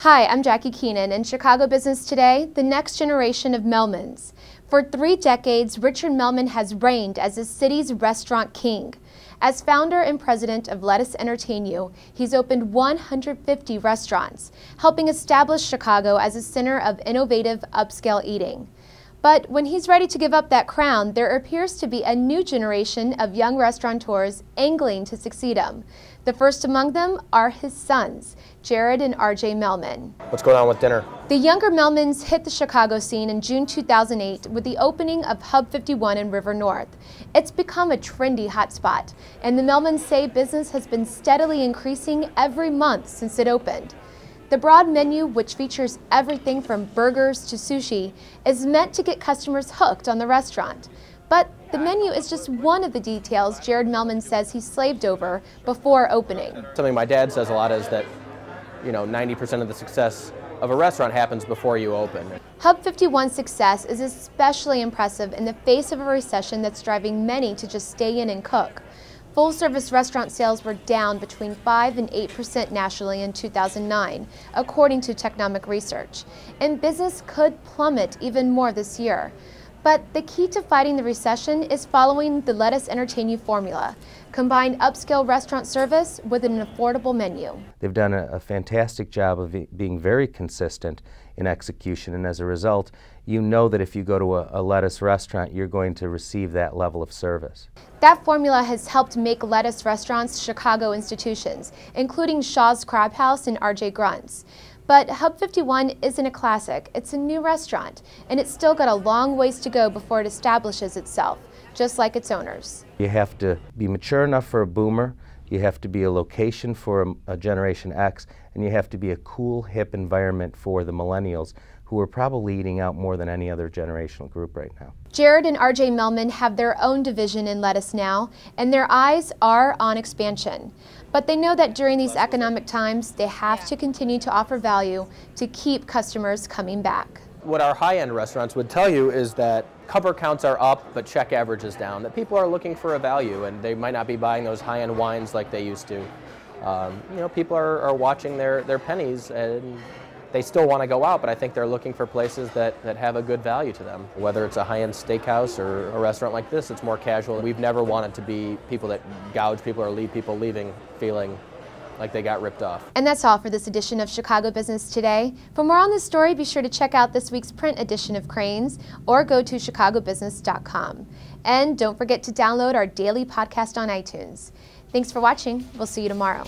Hi, I'm Jackie Keenan. In Chicago Business Today, the next generation of Melmans. For 3 decades, Richard Melman has reigned as the city's restaurant king. As founder and president of Let Us Entertain You, he's opened 150 restaurants, helping establish Chicago as a center of innovative upscale eating. But when he's ready to give up that crown, there appears to be a new generation of young restaurateurs angling to succeed him. The first among them are his sons, Jared and RJ Melman. What's going on with dinner? The younger Melmans hit the Chicago scene in June 2008 with the opening of Hub 51 in River North. It's become a trendy hotspot, and the Melmans say business has been steadily increasing every month since it opened. The broad menu, which features everything from burgers to sushi, is meant to get customers hooked on the restaurant. But the menu is just one of the details Jared Melman says he slaved over before opening. Something my dad says a lot is that, 90% of the success of a restaurant happens before you open. Hub 51's success is especially impressive in the face of a recession that's driving many to just stay in and cook. Full-service restaurant sales were down between 5% and 8% nationally in 2009, according to Technomic Research, and business could plummet even more this year. But the key to fighting the recession is following the Let Us Entertain You formula. Combine upscale restaurant service with an affordable menu. They've done a fantastic job of being very consistent in execution, and as a result, you know that if you go to a Let Us restaurant, you're going to receive that level of service. That formula has helped make Let Us restaurants Chicago institutions, including Shaw's Crab House and RJ Grunt's. But Hub 51 isn't a classic, it's a new restaurant, and it's still got a long ways to go before it establishes itself, just like its owners. You have to be mature enough for a boomer, you have to be a location for a Generation X, and you have to be a cool, hip environment for the millennials, who are probably eating out more than any other generational group right now. Jared and RJ Melman have their own division in Let Us now, and their eyes are on expansion. But they know that during these economic times, they have to continue to offer value to keep customers coming back. What our high-end restaurants would tell you is that cover counts are up, but check average is down, that people are looking for a value, and they might not be buying those high-end wines like they used to. People are watching their pennies, and they still want to go out, but I think they're looking for places that have a good value to them. Whether it's a high-end steakhouse or a restaurant like this, it's more casual. We've never wanted to be people that gouge people or leave people leaving feeling like they got ripped off. And that's all for this edition of Chicago Business Today. For more on this story, be sure to check out this week's print edition of Cranes or go to chicagobusiness.com. And don't forget to download our daily podcast on iTunes. Thanks for watching. We'll see you tomorrow.